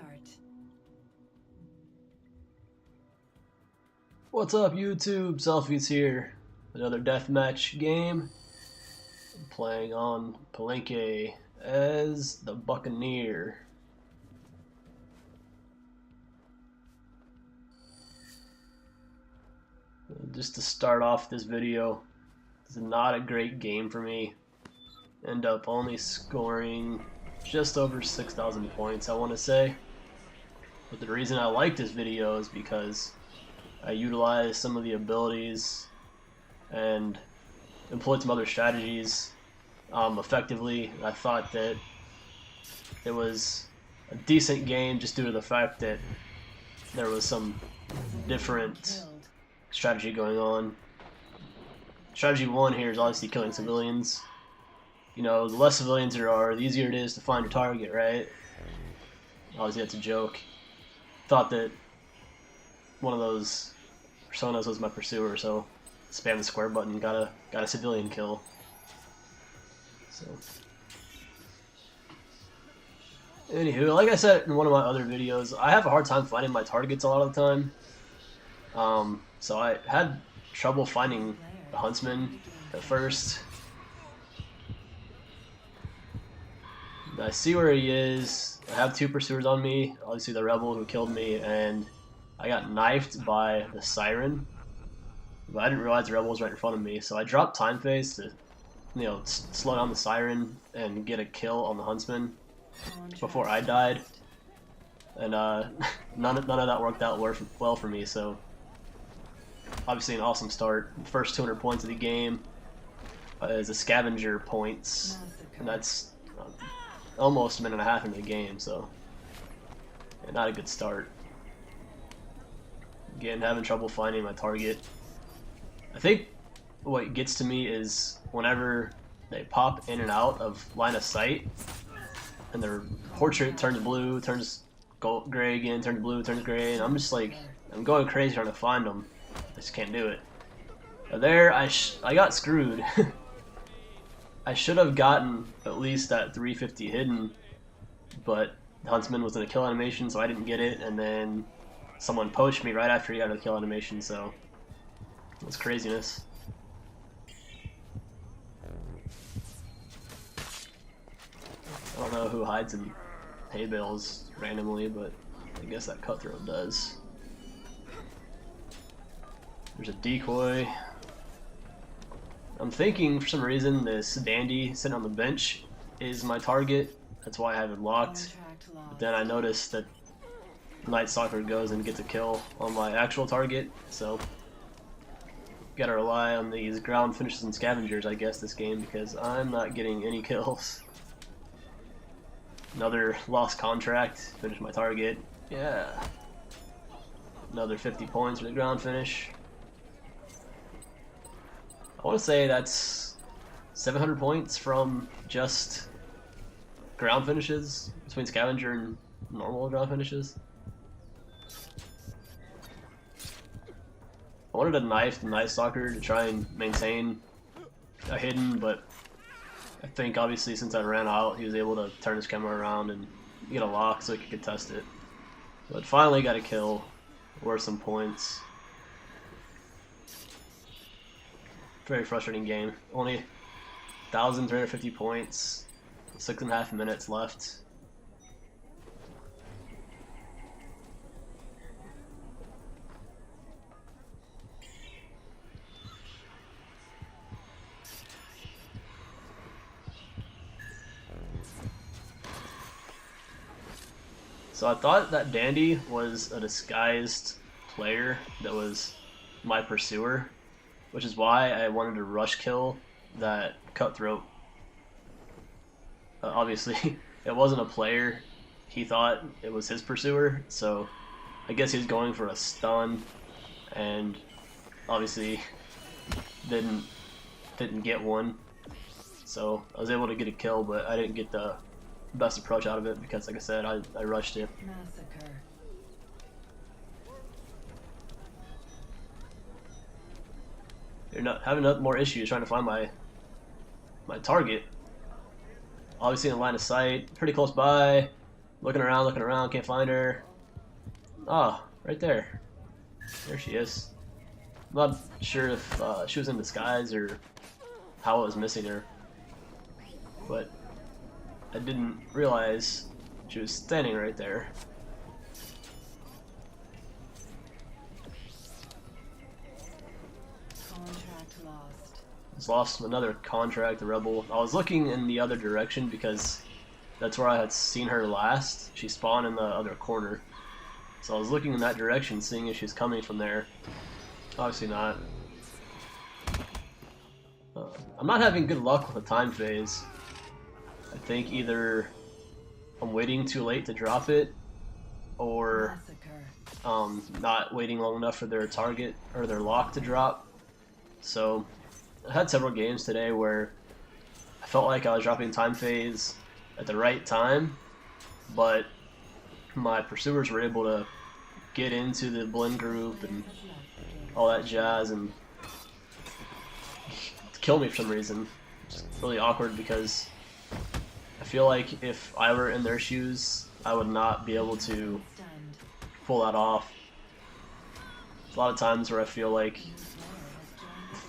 start. What's up, YouTube? Selfies here. Another deathmatch game. I'm playing on Palenque as the Bucanneer. Just to start off this video, this is not a great game for me. End up only scoring just over 6,000 points, I want to say. But the reason I like this video is because I utilized some of the abilities and employed some other strategies effectively. I thought that it was a decent game just due to the fact that there was some different strategy going on. Strategy 1 here is obviously killing civilians. You know, the less civilians there are, the easier it is to find your target, right? Obviously that's a joke. Thought that one of those personas was my pursuer, so spam the square button, got a civilian kill. So anywho, like I said in one of my other videos, I have a hard time finding my targets a lot of the time. So I had trouble finding the huntsman at first. I see where he is. I have two pursuers on me, obviously the rebel who killed me, and I got knifed by the siren, but I didn't realize the rebel was right in front of me, so I dropped time phase to, you know, slow down the siren and get a kill on the huntsman before I died, and none of that worked out well for me. So obviously an awesome start. The first 200 points of the game is a scavenger points, and that's almost a minute and a half into the game, so yeah, not a good start. Again, having trouble finding my target. I think what gets to me is whenever they pop in and out of line of sight, and their portrait turns blue, turns gray again, turns blue, turns gray, and I'm just like, I'm going crazy trying to find them. I just can't do it. There, I got screwed. I should have gotten at least that 350 hidden, but the huntsman was in a kill animation, so I didn't get it, and then someone poached me right after he got a kill animation, so it was craziness. I don't know who hides in hay bales randomly, but I guess that cutthroat does. There's a decoy. I'm thinking for some reason this dandy sitting on the bench is my target. That's why I have it locked. But then I noticed that Night Stalker goes and gets a kill on my actual target, so gotta rely on these ground finishes and scavengers, I guess, this game, because I'm not getting any kills. Another lost contract, finish my target. Yeah. Another 50 points for the ground finish. I want to say that's 700 points from just ground finishes between scavenger and normal ground finishes. I wanted to knife the Night Stalker to try and maintain a hidden, but I think obviously since I ran out, he was able to turn his camera around and get a lock so he could contest it. But finally got a kill, worth some points. Very frustrating game. Only 1,350 points, 6.5 minutes left. So I thought that Dandy was a disguised player that was my pursuer, which is why I wanted to rush kill that cutthroat. Obviously, it wasn't a player. He thought it was his pursuer, so I guess he was going for a stun, and obviously didn't get one. So I was able to get a kill, but I didn't get the best approach out of it because, like I said, I rushed it. Massacre. You're not having more issues trying to find my target. Obviously in line of sight, pretty close by. Looking around, can't find her. Oh, right there. There she is. I'm not sure if she was in disguise or how I was missing her, but I didn't realize she was standing right there. Contract lost. Just lost another contract, the rebel. I was looking in the other direction because that's where I had seen her last. She spawned in the other corner. So I was looking in that direction, seeing if she's coming from there. Obviously not. I'm not having good luck with the time phase. I think either I'm waiting too late to drop it, or not waiting long enough for their target or their lock to drop. So I had several games today where I felt like I was dropping time phase at the right time, but my pursuers were able to get into the blend group and all that jazz and kill me for some reason. It's really awkward because I feel like if I were in their shoes, I would not be able to pull that off. There's a lot of times where I feel like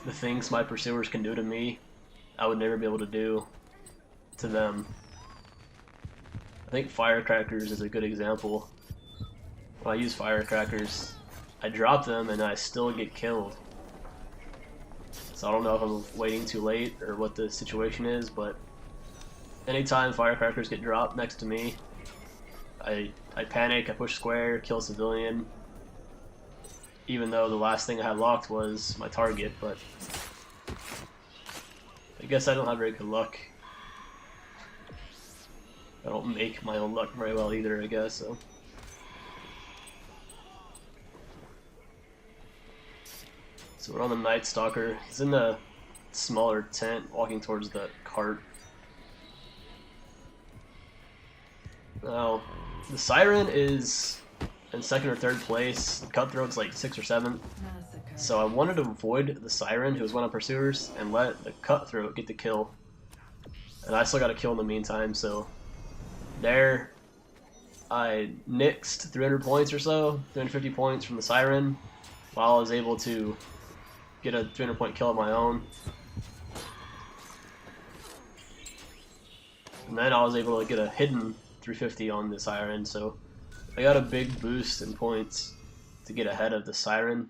the things my pursuers can do to me, I would never be able to do to them. I think firecrackers is a good example. When I use firecrackers, I drop them and I still get killed. So I don't know if I'm waiting too late or what the situation is, but anytime firecrackers get dropped next to me, I panic, I push square, kill a civilian, even though the last thing I had locked was my target, but I guess I don't have very good luck. I don't make my own luck very well either, I guess, so. So we're on the Night Stalker. He's in the smaller tent, walking towards the cart. Now, the Siren is in second or third place. The Cutthroat's like 6th or 7th. So I wanted to avoid the Siren, who was one of pursuers, and let the Cutthroat get the kill. And I still got a kill in the meantime, so there I nixed 300 points or so, 350 points from the Siren, while I was able to get a 300 point kill of my own. And then I was able to get a hidden 350 on the Siren, so I got a big boost in points to get ahead of the Siren.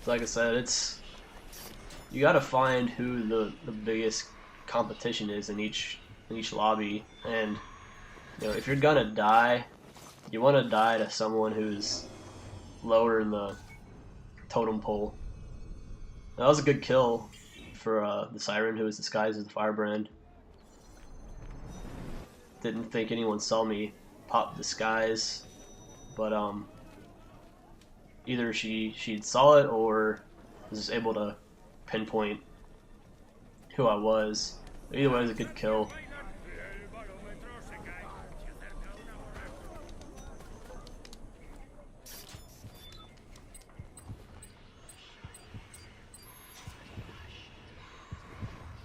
So like I said, you gotta find who the biggest competition is in each lobby, and you know, if you're gonna die, you want to die to someone who's lower in the totem pole. That was a good kill for the Siren, who was disguised as the Firebrand. Didn't think anyone saw me pop disguise, but either she saw it or was just able to pinpoint who I was. Either way, it was a good kill.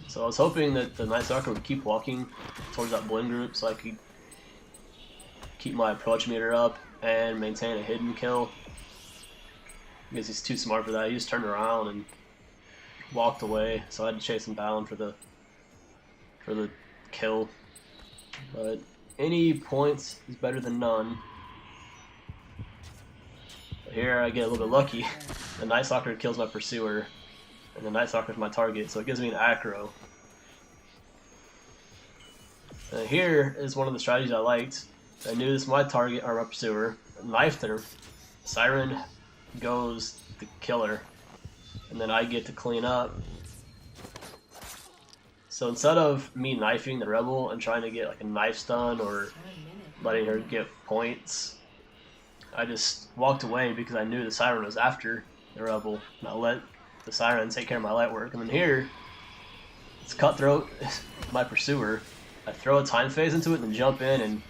So I was hoping that the Night Stalker would keep walking towards that blend group so I could keep my approach meter up and maintain a hidden kill. Because he's too smart for that. He just turned around and walked away, so I had to chase him down for the kill. But any points is better than none. But here I get a little bit lucky. The Night Stalker kills my pursuer, and the Night Stalker is my target, so it gives me an acro. And here is one of the strategies I liked. I knew this was my target, or my pursuer. Knifed her. Siren goes to kill her, and then I get to clean up. So instead of me knifing the rebel and trying to get like a knife stun or letting her get points, I just walked away because I knew the Siren was after the rebel, and I let the Siren take care of my light work. And then here, it's Cutthroat, my pursuer. I throw a time phase into it and then jump in and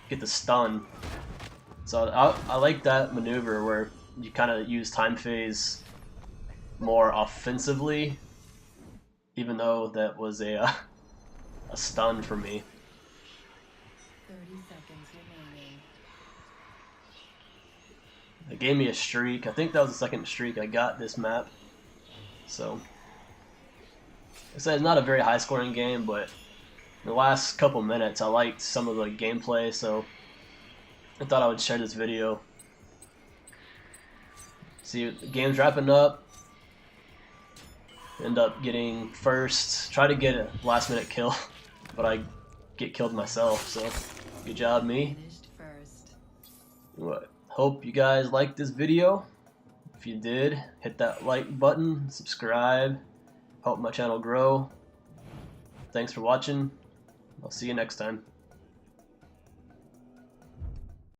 get the stun. So I like that maneuver where you kind of use time phase more offensively even though that was a stun for me. 30 seconds remaining. It gave me a streak. I think that was the second streak I got this map. So, I said it's not a very high scoring game, but in the last couple minutes I liked some of the gameplay, so I thought I would share this video. See, the game's wrapping up. End up getting first. Try to get a last minute kill, but I get killed myself, so good job me. Finished first. What? Hope you guys liked this video. If you did, hit that like button, subscribe, help my channel grow. Thanks for watching. I'll see you next time.